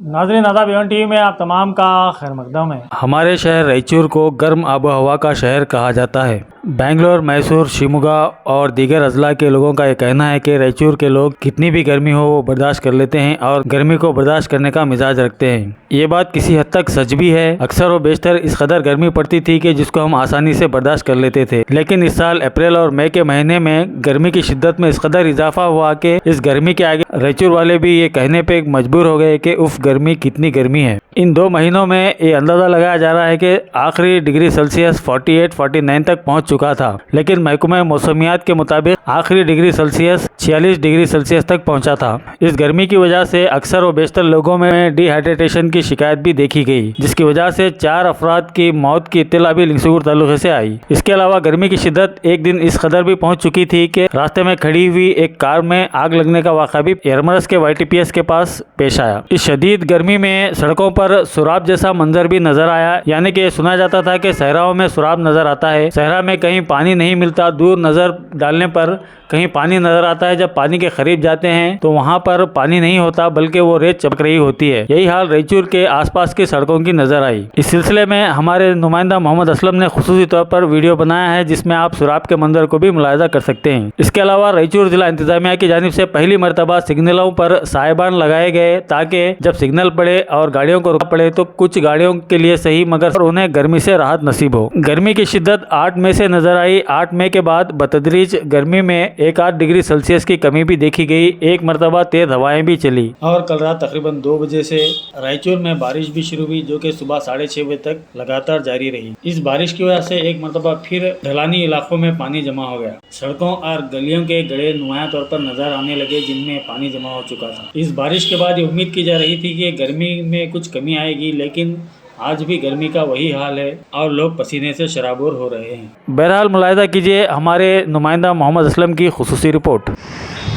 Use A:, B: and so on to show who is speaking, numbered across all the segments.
A: नाज़रीन आदाब Avon TV में आप तमाम का खैर मकदम है।
B: हमारे शहर रायचूर को गर्म आबोहवा का शहर कहा जाता है। बेंगलोर, मैसूर, शिमोगा और दीगर अजला के लोगों का ये कहना है कि रायचूर के लोग कितनी भी गर्मी हो वो बर्दाश्त कर लेते हैं और गर्मी को बर्दाश्त करने का मिजाज रखते हैं। ये बात किसी हद तक सच भी है। अक्सर व बेशतर इस कदर गर्मी पड़ती थी कि जिसको हम आसानी से बर्दाश्त कर लेते थे, लेकिन इस साल अप्रैल और मई के महीने में गर्मी की शिद्दत में इस कदर इजाफा हुआ कि इस गर्मी के आगे रायचूर वाले भी ये कहने पे मजबूर हो गए कि उफ गर्मी कितनी गर्मी है। इन 2 महीनों में ये अंदाजा लगाया जा रहा है कि आखिरी डिग्री सेल्सियस 48-49 तक पहुंच चुका था, लेकिन महकमा मौसमियात के मुताबिक आखिरी डिग्री सेल्सियस 46 डिग्री सेल्सियस तक पहुंचा था। इस गर्मी की वजह से अक्सर व बेशतर लोगों में डिहाइड्रेशन की शिकायत भी देखी गई, जिसकी वजह से 4 अफराद की मौत की इत्तला भी लिंगसूर तालुके से आई। इसके अलावा गर्मी की शिद्दत एक दिन इस कदर भी पहुंच चुकी थी कि रास्ते में खड़ी हुई एक कार में आग लगने का वाक़ा भी एरमरस के YTPS के पास पेश आया। इस शदीद गर्मी में सड़कों पर सुराब जैसा मंजर भी नजर आया, यानी कि सुना जाता था कि सहराओं में सुराब नजर आता है। सहरा में कहीं पानी नहीं मिलता, दूर नजर डालने पर कहीं पानी नजर आता है। जब पानी के करीब जाते हैं तो वहां पर पानी नहीं होता, बल्कि वो रेत चमक रही होती है। यही हाल रायचूर के आसपास की सड़कों की नजर आई। इस सिलसिले में हमारे नुमाइंदा मोहम्मद असलम ने खुसूसी तौर पर वीडियो बनाया है, जिसमें आप सुराब के मंजर को भी मुलाहिजा कर सकते हैं। इसके अलावा रायचूर जिला इंतजामिया की जानिब से पहली मरतबा सिग्नलों पर साहिबान लगाए गए, ताकि जब सिग्नल पड़े और गाड़ियों को रोकना पड़े तो कुछ गाड़ियों के लिए सही, मगर उन्हें गर्मी से राहत नसीब हो। गर्मी की शिद्दत 8 मई से नजर आई। 8 मई के बाद बतदरीज गर्मी में 1-8 डिग्री सेल्सियस की कमी भी देखी गई। एक मरतबा तेज हवाएं भी चली और कल रात तकरीबन 2 बजे से रायचूर में बारिश भी शुरू हुई, जो कि सुबह 6:30 बजे तक लगातार जारी रही। इस बारिश की वजह से एक मरतबा फिर ढलानी इलाकों में पानी जमा हो गया। सड़कों और गलियों के गड़े नुमाया तौर पर नजर आने लगे, जिनमें पानी जमा हो चुका था। इस बारिश के बाद ये उम्मीद की जा रही थी कि गर्मी में कुछ कमी आएगी, लेकिन आज भी गर्मी का वही हाल है और लोग पसीने से शराबोर हो रहे हैं। बहरहाल मुलाहिजा कीजिए हमारे नुमाइंदा मोहम्मद असलम की खुसूसी रिपोर्ट।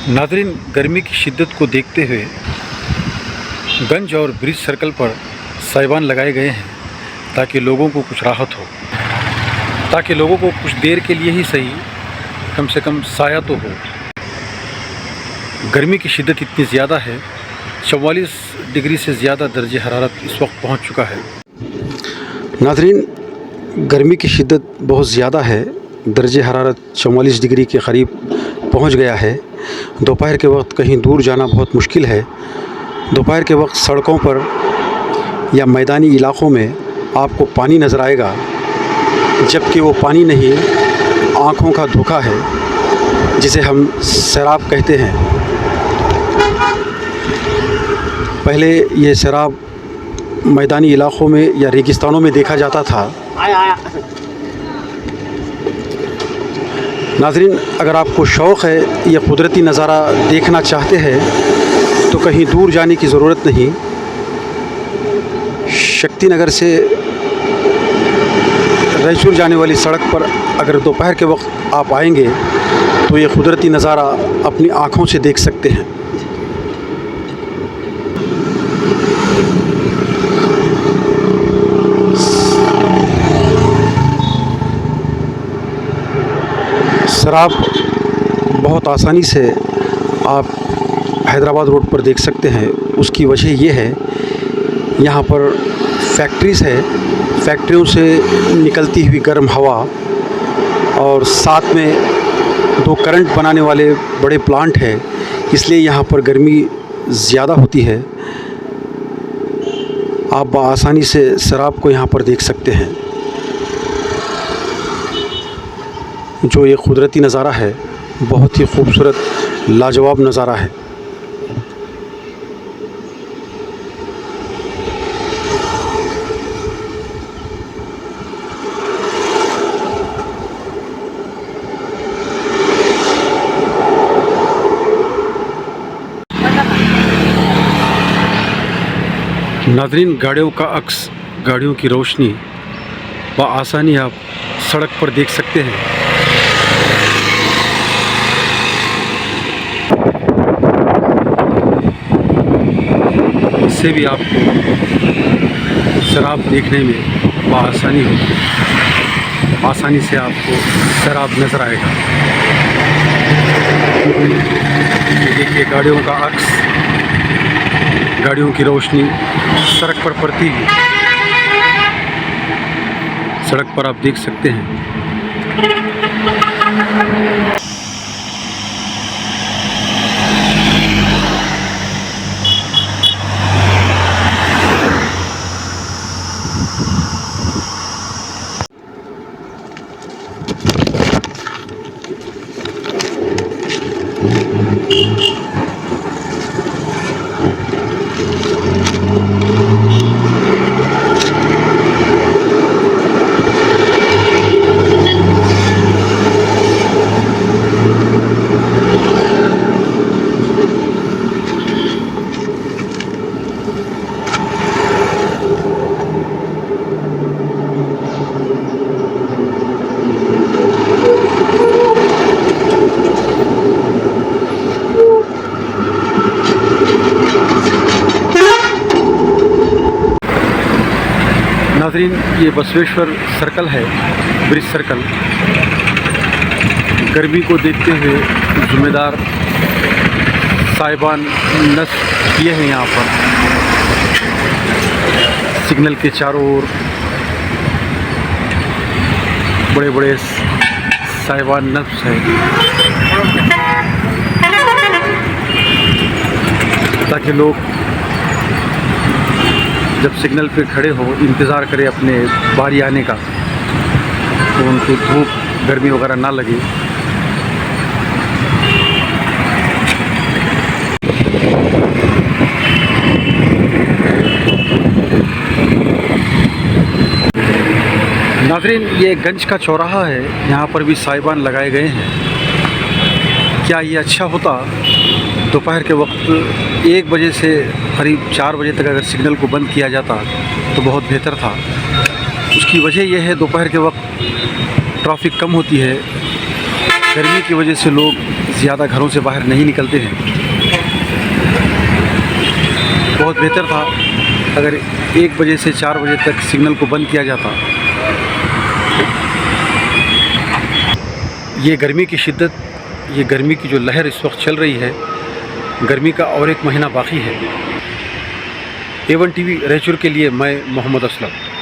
C: नाज़रीन, गर्मी की शिद्दत को देखते हुए गंज और ब्रिज सर्कल पर साइबान लगाए गए हैं, ताकि लोगों को कुछ राहत हो, ताकि लोगों को कुछ देर के लिए ही सही कम से कम साया तो हो। गर्मी की शिद्दत इतनी ज़्यादा है, 44 डिग्री से ज़्यादा दर्जे हरारत इस वक्त पहुंच चुका है। नाज़रीन, गर्मी की शिद्दत बहुत ज़्यादा है। दर्जे हरारत 44 डिग्री के करीब पहुंच गया है। दोपहर के वक्त कहीं दूर जाना बहुत मुश्किल है। दोपहर के वक्त सड़कों पर या मैदानी इलाक़ों में आपको पानी नज़र आएगा, जबकि वो पानी नहीं, आँखों का धोखा है, जिसे हम सैराब कहते हैं। पहले ये सैराब मैदानी इलाक़ों में या रेगिस्तानों में देखा जाता था। नाज़रीन, अगर आपको शौक़ है या कुदरती नज़ारा देखना चाहते हैं तो कहीं दूर जाने की ज़रूरत नहीं। शक्ति नगर से रायचूर जाने वाली सड़क पर अगर दोपहर के वक्त आप आएंगे तो ये कुदरती नज़ारा अपनी आँखों से देख सकते हैं। शराब बहुत आसानी से आप हैदराबाद रोड पर देख सकते हैं। उसकी वजह ये है, यहाँ पर फैक्ट्रीज़ है, फैक्ट्रियों से निकलती हुई गर्म हवा और साथ में 2 करंट बनाने वाले बड़े प्लांट हैं, इसलिए यहाँ पर गर्मी ज़्यादा होती है। आप आसानी से शराब को यहाँ पर देख सकते हैं। जो ये कुदरती नज़ारा है, बहुत ही खूबसूरत लाजवाब नज़ारा है। नाज़रीन, गाड़ियों का अक्स, गाड़ियों की रोशनी बआसानी आप सड़क पर देख सकते हैं। इससे भी आपको शराब देखने में बआसानी होगी, आसानी से आपको शराब नज़र आएगा। ये देखिए गाड़ियों का अक्स गाड़ियों की रोशनी सड़क पर पड़ती है। सड़क पर आप देख सकते हैं नाज़रीन, ये बसवेश्वर सर्कल है, ब्रिज सर्कल। गर्मी को देखते हुए ज़िम्मेदार साहिबान नस्ब किए हैं यहाँ पर। सिग्नल के चारों ओर बड़े बड़े साहिबान नस्ब हैं ताकि लोग जब सिग्नल पे खड़े हो इंतज़ार करें अपने बारी आने का, तो उनको धूप गर्मी वगैरह ना लगे। नाज़रीन, ये गंज का चौराहा है, यहाँ पर भी साहिबान लगाए गए हैं। क्या ये अच्छा होता दोपहर के वक्त 1 बजे से करीब 4 बजे तक अगर सिग्नल को बंद किया जाता तो बहुत बेहतर था। उसकी वजह यह है दोपहर के वक्त ट्रैफिक कम होती है, गर्मी की वजह से लोग ज़्यादा घरों से बाहर नहीं निकलते हैं। बहुत बेहतर था अगर 1 बजे से 4 बजे तक सिग्नल को बंद किया जाता। ये गर्मी की शिद्दत, ये गर्मी की जो लहर इस वक्त चल रही है, गर्मी का और 1 महीना बाकी है। A1 TV रायचूर के लिए मैं मोहम्मद असलम।